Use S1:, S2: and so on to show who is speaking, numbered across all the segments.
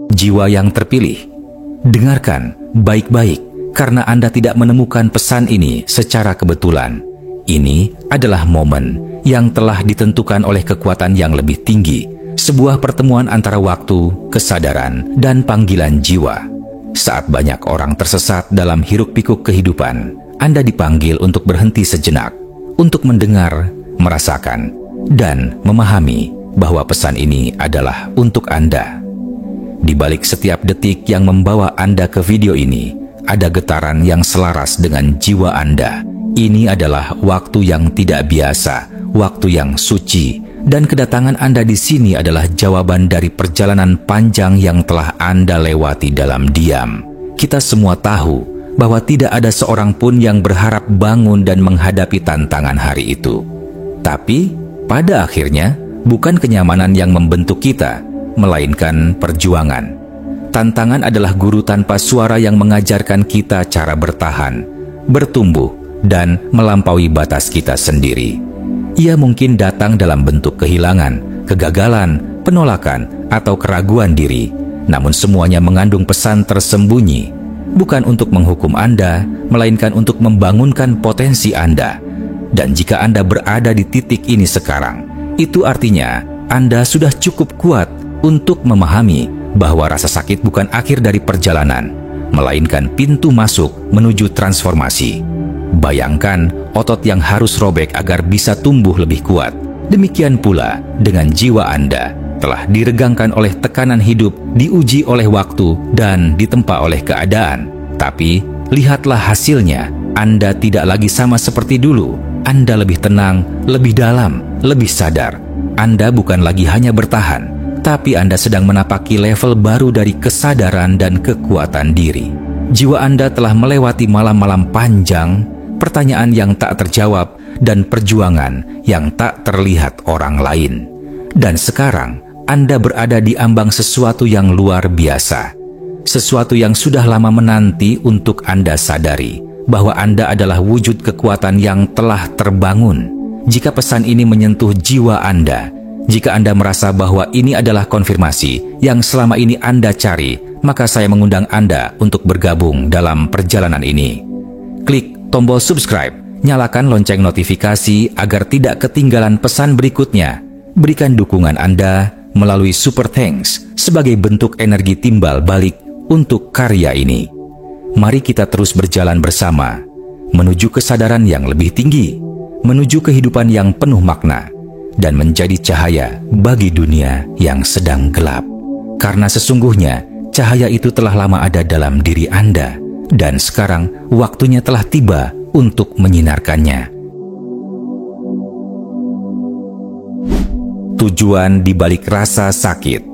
S1: Jiwa yang terpilih, dengarkan baik-baik karena Anda tidak menemukan pesan ini secara kebetulan. Ini adalah momen yang telah ditentukan oleh kekuatan yang lebih tinggi, sebuah pertemuan antara waktu, kesadaran, dan panggilan jiwa. Saat banyak orang tersesat dalam hiruk-pikuk kehidupan, Anda dipanggil untuk berhenti sejenak, untuk mendengar, merasakan, dan memahami bahwa pesan ini adalah untuk Anda. Di balik setiap detik yang membawa Anda ke video ini, ada getaran yang selaras dengan jiwa Anda. Ini adalah waktu yang tidak biasa, waktu yang suci, dan kedatangan Anda di sini adalah jawaban dari perjalanan panjang yang telah Anda lewati dalam diam. Kita semua tahu bahwa tidak ada seorang pun yang berharap bangun dan menghadapi tantangan hari itu. Tapi, pada akhirnya, bukan kenyamanan yang membentuk kita, melainkan perjuangan. Tantangan adalah guru tanpa suara yang mengajarkan kita cara bertahan, bertumbuh, dan melampaui batas kita sendiri. Ia mungkin datang dalam bentuk kehilangan, kegagalan, penolakan, atau keraguan diri, namun semuanya mengandung pesan tersembunyi, bukan untuk menghukum Anda, melainkan untuk membangunkan potensi Anda. Dan jika Anda berada di titik ini sekarang, itu artinya Anda sudah cukup kuat untuk memahami bahwa rasa sakit bukan akhir dari perjalanan, melainkan pintu masuk menuju transformasi. Bayangkan otot yang harus robek agar bisa tumbuh lebih kuat. Demikian pula dengan jiwa Anda, telah diregangkan oleh tekanan hidup, diuji oleh waktu, dan ditempa oleh keadaan. Tapi, lihatlah hasilnya. Anda tidak lagi sama seperti dulu. Anda lebih tenang, lebih dalam, lebih sadar. Anda bukan lagi hanya bertahan, tapi Anda sedang menapaki level baru dari kesadaran dan kekuatan diri. Jiwa Anda telah melewati malam-malam panjang, pertanyaan yang tak terjawab, dan perjuangan yang tak terlihat orang lain. Dan sekarang, Anda berada di ambang sesuatu yang luar biasa. Sesuatu yang sudah lama menanti untuk Anda sadari, bahwa Anda adalah wujud kekuatan yang telah terbangun. Jika pesan ini menyentuh jiwa Anda, jika Anda merasa bahwa ini adalah konfirmasi yang selama ini Anda cari, maka saya mengundang Anda untuk bergabung dalam perjalanan ini. Klik tombol subscribe, nyalakan lonceng notifikasi agar tidak ketinggalan pesan berikutnya. Berikan dukungan Anda melalui Super Thanks sebagai bentuk energi timbal balik untuk karya ini. Mari kita terus berjalan bersama, menuju kesadaran yang lebih tinggi, menuju kehidupan yang penuh makna, dan menjadi cahaya bagi dunia yang sedang gelap. Karena sesungguhnya, cahaya itu telah lama ada dalam diri Anda, dan sekarang waktunya telah tiba untuk menyinarkannya. Tujuan di balik rasa sakit.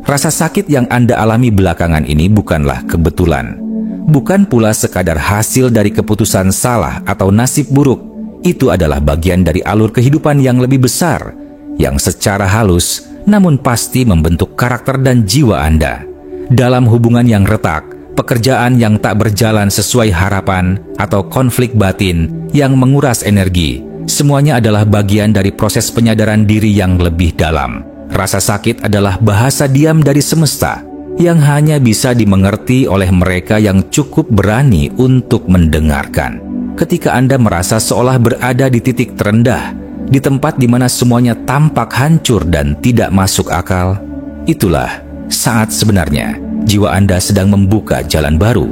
S1: Rasa sakit yang Anda alami belakangan ini bukanlah kebetulan. Bukan pula sekadar hasil dari keputusan salah atau nasib buruk. Itu adalah bagian dari alur kehidupan yang lebih besar, yang secara halus namun pasti membentuk karakter dan jiwa Anda. Dalam hubungan yang retak, pekerjaan yang tak berjalan sesuai harapan, atau konflik batin yang menguras energi, semuanya adalah bagian dari proses penyadaran diri yang lebih dalam. Rasa sakit adalah bahasa diam dari semesta yang hanya bisa dimengerti oleh mereka yang cukup berani untuk mendengarkan. Ketika Anda merasa seolah berada di titik terendah, di tempat di mana semuanya tampak hancur dan tidak masuk akal, itulah saat sebenarnya jiwa Anda sedang membuka jalan baru.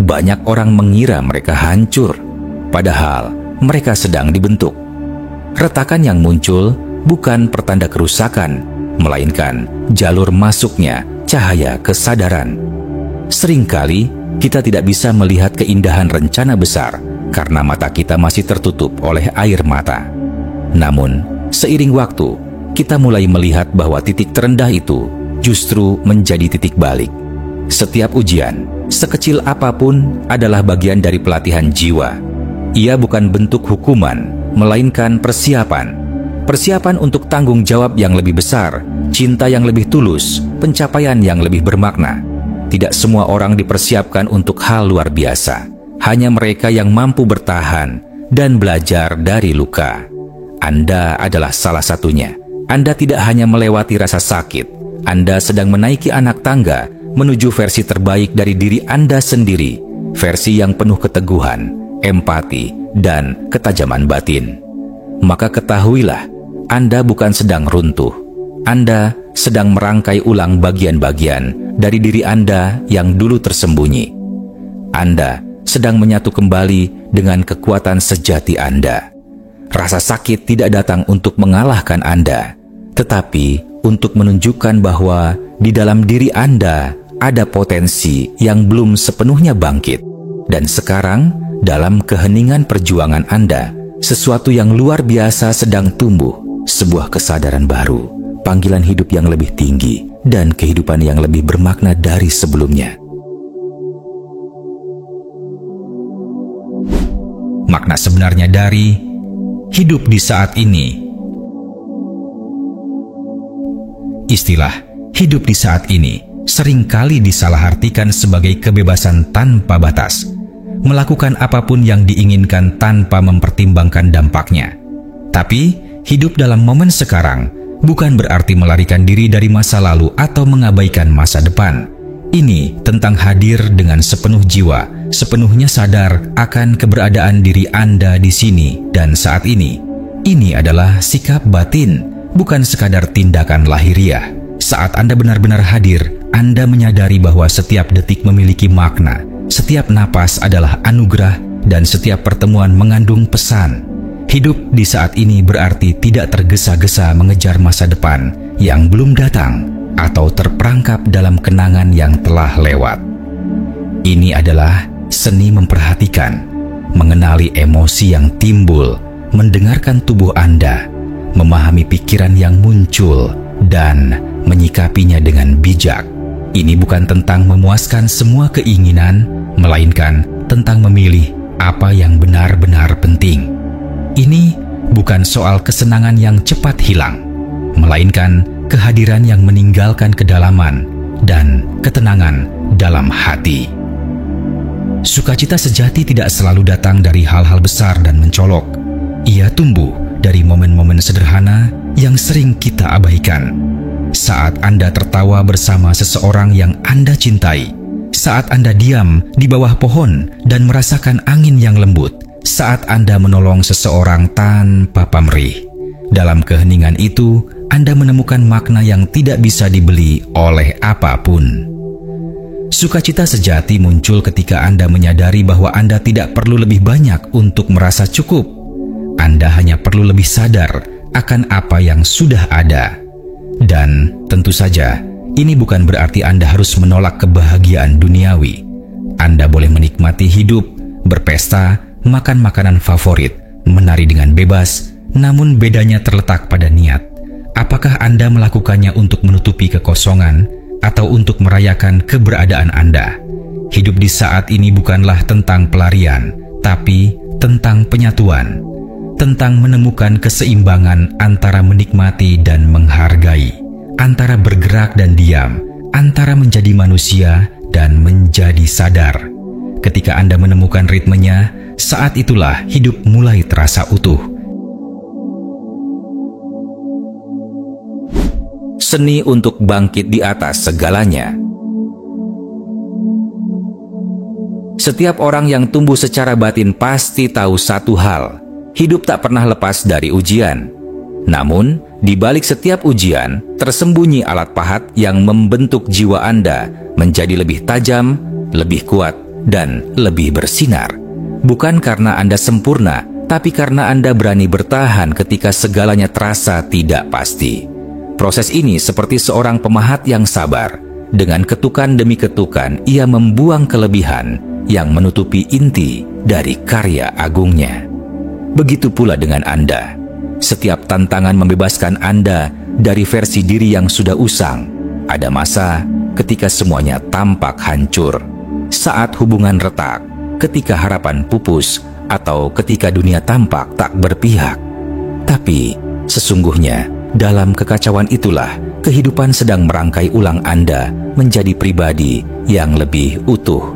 S1: Banyak orang mengira mereka hancur, padahal mereka sedang dibentuk. Retakan yang muncul bukan pertanda kerusakan, melainkan jalur masuknya cahaya kesadaran. Seringkali kita tidak bisa melihat keindahan rencana besar karena mata kita masih tertutup oleh air mata. Namun, seiring waktu, kita mulai melihat bahwa titik terendah itu justru menjadi titik balik. Setiap ujian, sekecil apapun, adalah bagian dari pelatihan jiwa. Ia bukan bentuk hukuman, melainkan persiapan. Persiapan untuk tanggung jawab yang lebih besar, cinta yang lebih tulus, pencapaian yang lebih bermakna. Tidak semua orang dipersiapkan untuk hal luar biasa. Hanya mereka yang mampu bertahan dan belajar dari luka. Anda adalah salah satunya. Anda tidak hanya melewati rasa sakit, Anda sedang menaiki anak tangga menuju versi terbaik dari diri Anda sendiri, versi yang penuh keteguhan, empati, dan ketajaman batin. Maka ketahuilah, Anda bukan sedang runtuh. Anda sedang merangkai ulang bagian-bagian dari diri Anda yang dulu tersembunyi. Anda sedang menyatu kembali dengan kekuatan sejati Anda. Rasa sakit tidak datang untuk mengalahkan Anda, tetapi untuk menunjukkan bahwa di dalam diri Anda ada potensi yang belum sepenuhnya bangkit. Dan sekarang, dalam keheningan perjuangan Anda, sesuatu yang luar biasa sedang tumbuh, sebuah kesadaran baru, panggilan hidup yang lebih tinggi, dan kehidupan yang lebih bermakna dari sebelumnya. Makna sebenarnya dari hidup di saat ini. Istilah hidup di saat ini seringkali disalahartikan sebagai kebebasan tanpa batas, melakukan apapun yang diinginkan tanpa mempertimbangkan dampaknya. Tapi, hidup dalam momen sekarang bukan berarti melarikan diri dari masa lalu atau mengabaikan masa depan. Ini tentang hadir dengan sepenuh jiwa, sepenuhnya sadar akan keberadaan diri Anda di sini dan saat ini. Ini adalah sikap batin, bukan sekadar tindakan lahiriah. Saat Anda benar-benar hadir, Anda menyadari bahwa setiap detik memiliki makna, setiap napas adalah anugerah, dan setiap pertemuan mengandung pesan. Hidup di saat ini berarti tidak tergesa-gesa mengejar masa depan yang belum datang atau terperangkap dalam kenangan yang telah lewat. Ini adalah seni memperhatikan, mengenali emosi yang timbul, mendengarkan tubuh Anda, memahami pikiran yang muncul, dan menyikapinya dengan bijak. Ini bukan tentang memuaskan semua keinginan, melainkan tentang memilih apa yang benar-benar penting. Ini bukan soal kesenangan yang cepat hilang, melainkan kehadiran yang meninggalkan kedalaman dan ketenangan dalam hati. Sukacita sejati tidak selalu datang dari hal-hal besar dan mencolok. Ia tumbuh dari momen-momen sederhana yang sering kita abaikan. Saat Anda tertawa bersama seseorang yang Anda cintai, saat Anda diam di bawah pohon dan merasakan angin yang lembut, saat Anda menolong seseorang tanpa pamrih. Dalam keheningan itu, Anda menemukan makna yang tidak bisa dibeli oleh apapun. Sukacita sejati muncul ketika Anda menyadari bahwa Anda tidak perlu lebih banyak untuk merasa cukup. Anda hanya perlu lebih sadar akan apa yang sudah ada. Dan tentu saja, ini bukan berarti Anda harus menolak kebahagiaan duniawi. Anda boleh menikmati hidup, berpesta, makan makanan favorit, menari dengan bebas, namun bedanya terletak pada niat. Apakah Anda melakukannya untuk menutupi kekosongan atau untuk merayakan keberadaan Anda? Hidup di saat ini bukanlah tentang pelarian, tapi tentang penyatuan, tentang menemukan keseimbangan antara menikmati dan menghargai, antara bergerak dan diam, antara menjadi manusia dan menjadi sadar. Ketika Anda menemukan ritmenya, saat itulah hidup mulai terasa utuh. Seni untuk bangkit di atas segalanya. Setiap orang yang tumbuh secara batin pasti tahu satu hal: hidup tak pernah lepas dari ujian. Namun, di balik setiap ujian, tersembunyi alat pahat yang membentuk jiwa Anda menjadi lebih tajam, lebih kuat, dan lebih bersinar. Bukan karena Anda sempurna, tapi karena Anda berani bertahan ketika segalanya terasa tidak pasti. Proses ini seperti seorang pemahat yang sabar. Dengan ketukan demi ketukan, ia membuang kelebihan yang menutupi inti dari karya agungnya. Begitu pula dengan Anda. Setiap tantangan membebaskan Anda dari versi diri yang sudah usang. Ada masa ketika semuanya tampak hancur. Saat hubungan retak, ketika harapan pupus, atau ketika dunia tampak tak berpihak. Tapi, sesungguhnya, dalam kekacauan itulah, kehidupan sedang merangkai ulang Anda menjadi pribadi yang lebih utuh.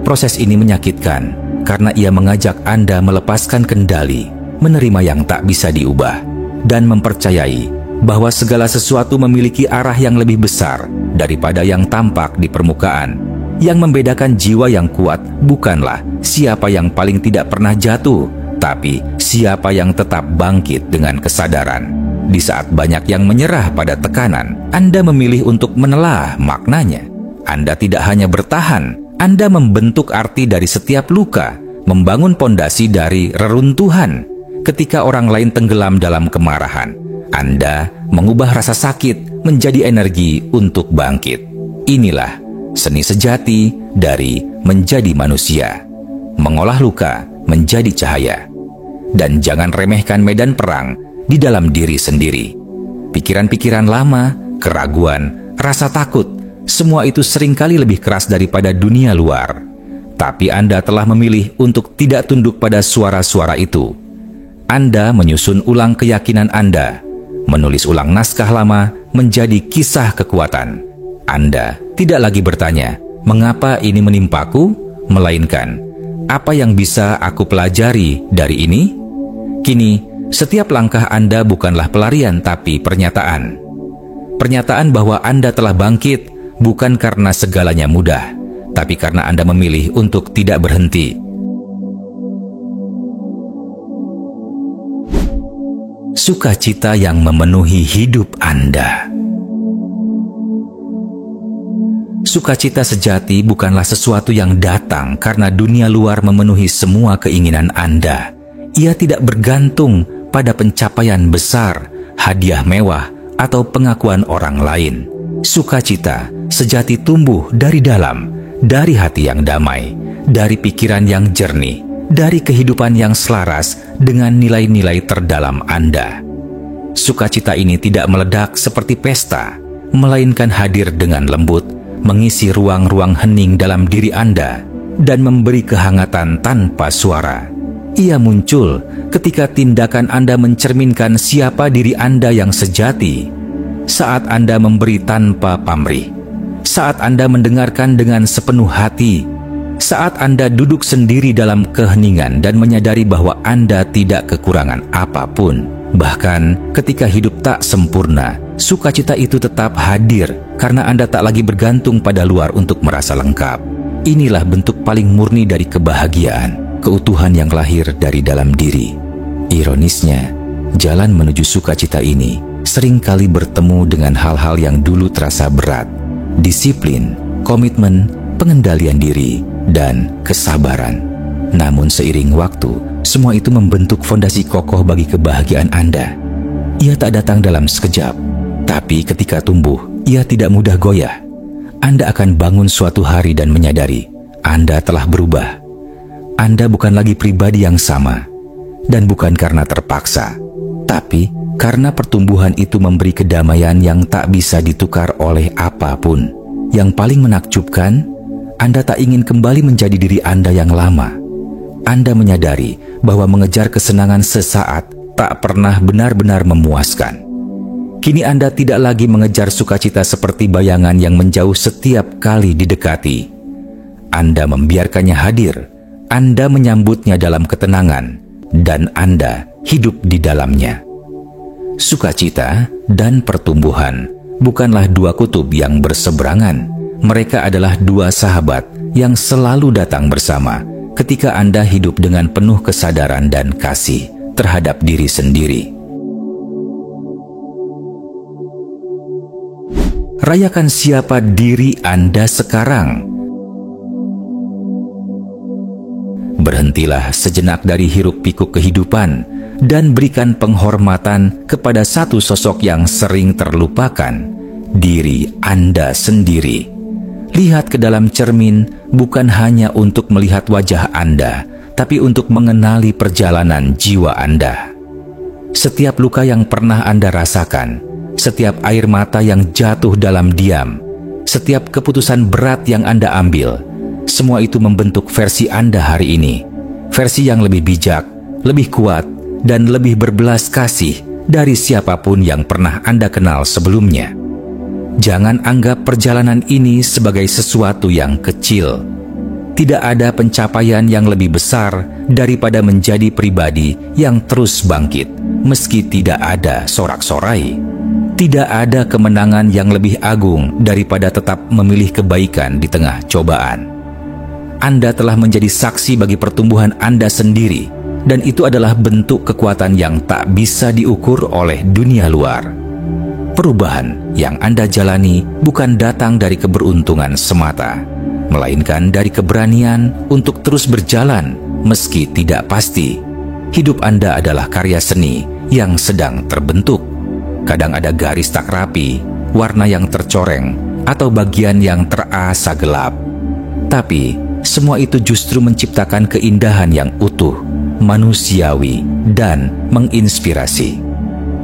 S1: Proses ini menyakitkan, karena ia mengajak Anda melepaskan kendali, menerima yang tak bisa diubah, dan mempercayai bahwa segala sesuatu memiliki arah yang lebih besar daripada yang tampak di permukaan. Yang membedakan jiwa yang kuat bukanlah siapa yang paling tidak pernah jatuh, tapi siapa yang tetap bangkit dengan kesadaran. Di saat banyak yang menyerah pada tekanan, Anda memilih untuk menelah maknanya. Anda tidak hanya bertahan, Anda membentuk arti dari setiap luka, membangun pondasi dari reruntuhan. Ketika orang lain tenggelam dalam kemarahan, Anda mengubah rasa sakit menjadi energi untuk bangkit. Inilah seni sejati dari menjadi manusia. Mengolah luka menjadi cahaya. Dan jangan remehkan medan perang di dalam diri sendiri. Pikiran-pikiran lama, keraguan, rasa takut, semua itu seringkali lebih keras daripada dunia luar. Tapi Anda telah memilih untuk tidak tunduk pada suara-suara itu. Anda menyusun ulang keyakinan Anda, menulis ulang naskah lama menjadi kisah kekuatan. Anda tidak lagi bertanya, mengapa ini menimpaku? Melainkan, apa yang bisa aku pelajari dari ini? Kini, setiap langkah Anda bukanlah pelarian tapi pernyataan. Pernyataan bahwa Anda telah bangkit bukan karena segalanya mudah, tapi karena Anda memilih untuk tidak berhenti. Sukacita yang memenuhi hidup Anda. Sukacita sejati bukanlah sesuatu yang datang karena dunia luar memenuhi semua keinginan Anda. Ia tidak bergantung pada pencapaian besar, hadiah mewah, atau pengakuan orang lain. Sukacita sejati tumbuh dari dalam, dari hati yang damai, dari pikiran yang jernih, dari kehidupan yang selaras dengan nilai-nilai terdalam Anda. Sukacita ini tidak meledak seperti pesta, melainkan hadir dengan lembut, mengisi ruang-ruang hening dalam diri Anda, dan memberi kehangatan tanpa suara. Ia muncul ketika tindakan Anda mencerminkan siapa diri Anda yang sejati. Saat Anda memberi tanpa pamrih, saat Anda mendengarkan dengan sepenuh hati, saat Anda duduk sendiri dalam keheningan dan menyadari bahwa Anda tidak kekurangan apapun. Bahkan ketika hidup tak sempurna, sukacita itu tetap hadir karena Anda tak lagi bergantung pada luar untuk merasa lengkap. Inilah bentuk paling murni dari kebahagiaan, keutuhan yang lahir dari dalam diri. Ironisnya, jalan menuju sukacita ini seringkali bertemu dengan hal-hal yang dulu terasa berat. Disiplin, komitmen, pengendalian diri, dan kesabaran. Namun seiring waktu, semua itu membentuk fondasi kokoh bagi kebahagiaan Anda. Ia tak datang dalam sekejap, tapi ketika tumbuh, ia tidak mudah goyah. Anda akan bangun suatu hari dan menyadari Anda telah berubah. Anda bukan lagi pribadi yang sama, dan bukan karena terpaksa, tapi karena pertumbuhan itu memberi kedamaian yang tak bisa ditukar oleh apapun. Yang paling menakjubkan, Anda tak ingin kembali menjadi diri Anda yang lama. Anda menyadari bahwa mengejar kesenangan sesaat tak pernah benar-benar memuaskan. Kini Anda tidak lagi mengejar sukacita seperti bayangan yang menjauh setiap kali didekati. Anda membiarkannya hadir, Anda menyambutnya dalam ketenangan, dan Anda hidup di dalamnya. Sukacita dan pertumbuhan bukanlah dua kutub yang berseberangan. Mereka adalah dua sahabat yang selalu datang bersama ketika Anda hidup dengan penuh kesadaran dan kasih terhadap diri sendiri. Rayakan siapa diri Anda sekarang. Berhentilah sejenak dari hiruk-pikuk kehidupan dan berikan penghormatan kepada satu sosok yang sering terlupakan, diri Anda sendiri. Lihat ke dalam cermin bukan hanya untuk melihat wajah Anda, tapi untuk mengenali perjalanan jiwa Anda. Setiap luka yang pernah Anda rasakan, setiap air mata yang jatuh dalam diam, setiap keputusan berat yang Anda ambil, semua itu membentuk versi Anda hari ini. Versi yang lebih bijak, lebih kuat, dan lebih berbelas kasih dari siapapun yang pernah Anda kenal sebelumnya. Jangan anggap perjalanan ini sebagai sesuatu yang kecil. Tidak ada pencapaian yang lebih besar daripada menjadi pribadi yang terus bangkit, meski tidak ada sorak-sorai. Tidak ada kemenangan yang lebih agung daripada tetap memilih kebaikan di tengah cobaan. Anda telah menjadi saksi bagi pertumbuhan Anda sendiri, dan itu adalah bentuk kekuatan yang tak bisa diukur oleh dunia luar. Perubahan yang Anda jalani bukan datang dari keberuntungan semata, melainkan dari keberanian untuk terus berjalan meski tidak pasti. Hidup Anda adalah karya seni yang sedang terbentuk. Kadang ada garis tak rapi, warna yang tercoreng, atau bagian yang terasa gelap. Tapi semua itu justru menciptakan keindahan yang utuh, manusiawi, dan menginspirasi.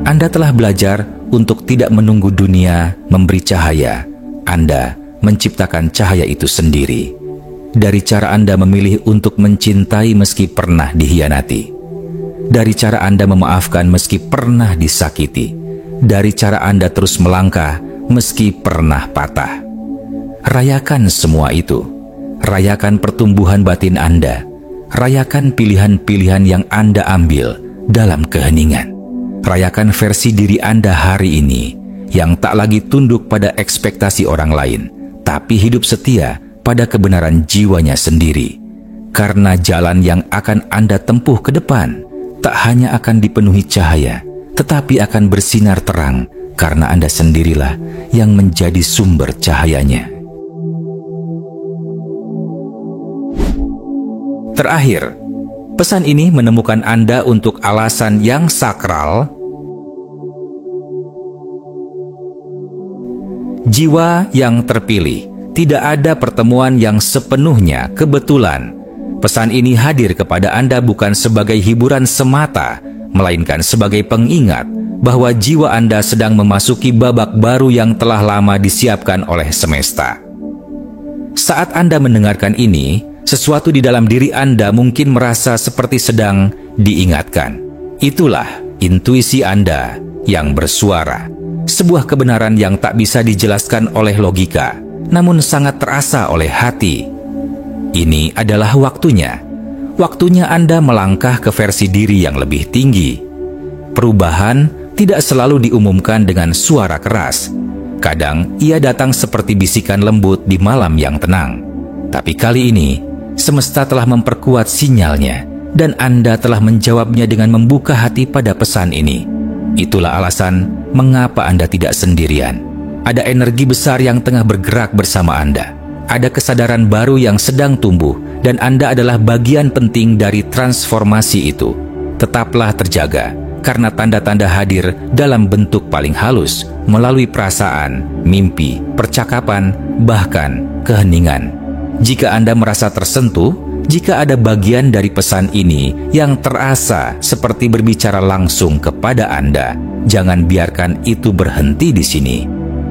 S1: Anda telah belajar untuk tidak menunggu dunia memberi cahaya. Anda menciptakan cahaya itu sendiri. Dari cara Anda memilih untuk mencintai meski pernah dihianati. Dari cara Anda memaafkan meski pernah disakiti. Dari cara Anda terus melangkah meski pernah patah. Rayakan semua itu. Rayakan pertumbuhan batin Anda. Rayakan pilihan-pilihan yang Anda ambil dalam keheningan. Rayakan versi diri Anda hari ini yang tak lagi tunduk pada ekspektasi orang lain, tapi hidup setia pada kebenaran jiwanya sendiri. Karena jalan yang akan Anda tempuh ke depan tak hanya akan dipenuhi cahaya, tetapi akan bersinar terang karena Anda sendirilah yang menjadi sumber cahayanya. Terakhir, pesan ini menemukan Anda untuk alasan yang sakral. Jiwa yang terpilih. Tidak ada pertemuan yang sepenuhnya kebetulan. Pesan ini hadir kepada Anda bukan sebagai hiburan semata, melainkan sebagai pengingat bahwa jiwa Anda sedang memasuki babak baru yang telah lama disiapkan oleh semesta. Saat Anda mendengarkan ini, sesuatu di dalam diri Anda mungkin merasa seperti sedang diingatkan. Itulah intuisi Anda yang bersuara. Sebuah kebenaran yang tak bisa dijelaskan oleh logika, namun sangat terasa oleh hati. Ini adalah waktunya. Waktunya Anda melangkah ke versi diri yang lebih tinggi. Perubahan tidak selalu diumumkan dengan suara keras. Kadang ia datang seperti bisikan lembut di malam yang tenang. Tapi kali ini, semesta telah memperkuat sinyalnya, dan Anda telah menjawabnya dengan membuka hati pada pesan ini. Itulah alasan mengapa Anda tidak sendirian. Ada energi besar yang tengah bergerak bersama Anda. Ada kesadaran baru yang sedang tumbuh, dan Anda adalah bagian penting dari transformasi itu. Tetaplah terjaga, karena tanda-tanda hadir dalam bentuk paling halus, melalui perasaan, mimpi, percakapan, bahkan keheningan. Jika Anda merasa tersentuh, jika ada bagian dari pesan ini yang terasa seperti berbicara langsung kepada Anda, jangan biarkan itu berhenti di sini.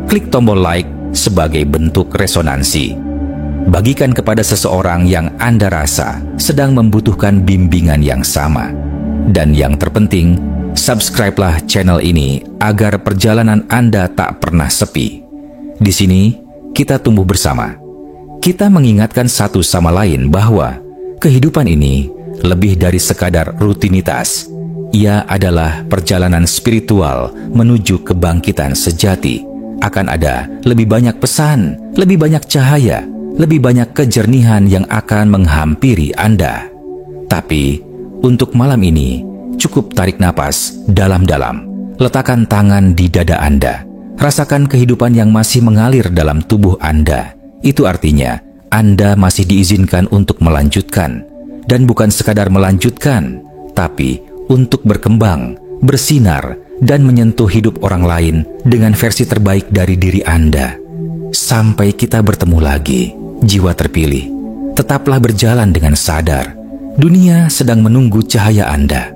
S1: Klik tombol like sebagai bentuk resonansi. Bagikan kepada seseorang yang Anda rasa sedang membutuhkan bimbingan yang sama. Dan yang terpenting, subscribe-lah channel ini agar perjalanan Anda tak pernah sepi. Di sini, kita tumbuh bersama. Kita mengingatkan satu sama lain bahwa kehidupan ini lebih dari sekadar rutinitas. Ia adalah perjalanan spiritual menuju kebangkitan sejati. Akan ada lebih banyak pesan, lebih banyak cahaya, lebih banyak kejernihan yang akan menghampiri Anda. Tapi, untuk malam ini, cukup tarik napas dalam-dalam. Letakkan tangan di dada Anda. Rasakan kehidupan yang masih mengalir dalam tubuh Anda. Itu artinya, Anda masih diizinkan untuk melanjutkan. Dan bukan sekadar melanjutkan, tapi untuk berkembang, bersinar, dan menyentuh hidup orang lain dengan versi terbaik dari diri Anda. Sampai kita bertemu lagi, jiwa terpilih. Tetaplah berjalan dengan sadar. Dunia sedang menunggu cahaya Anda.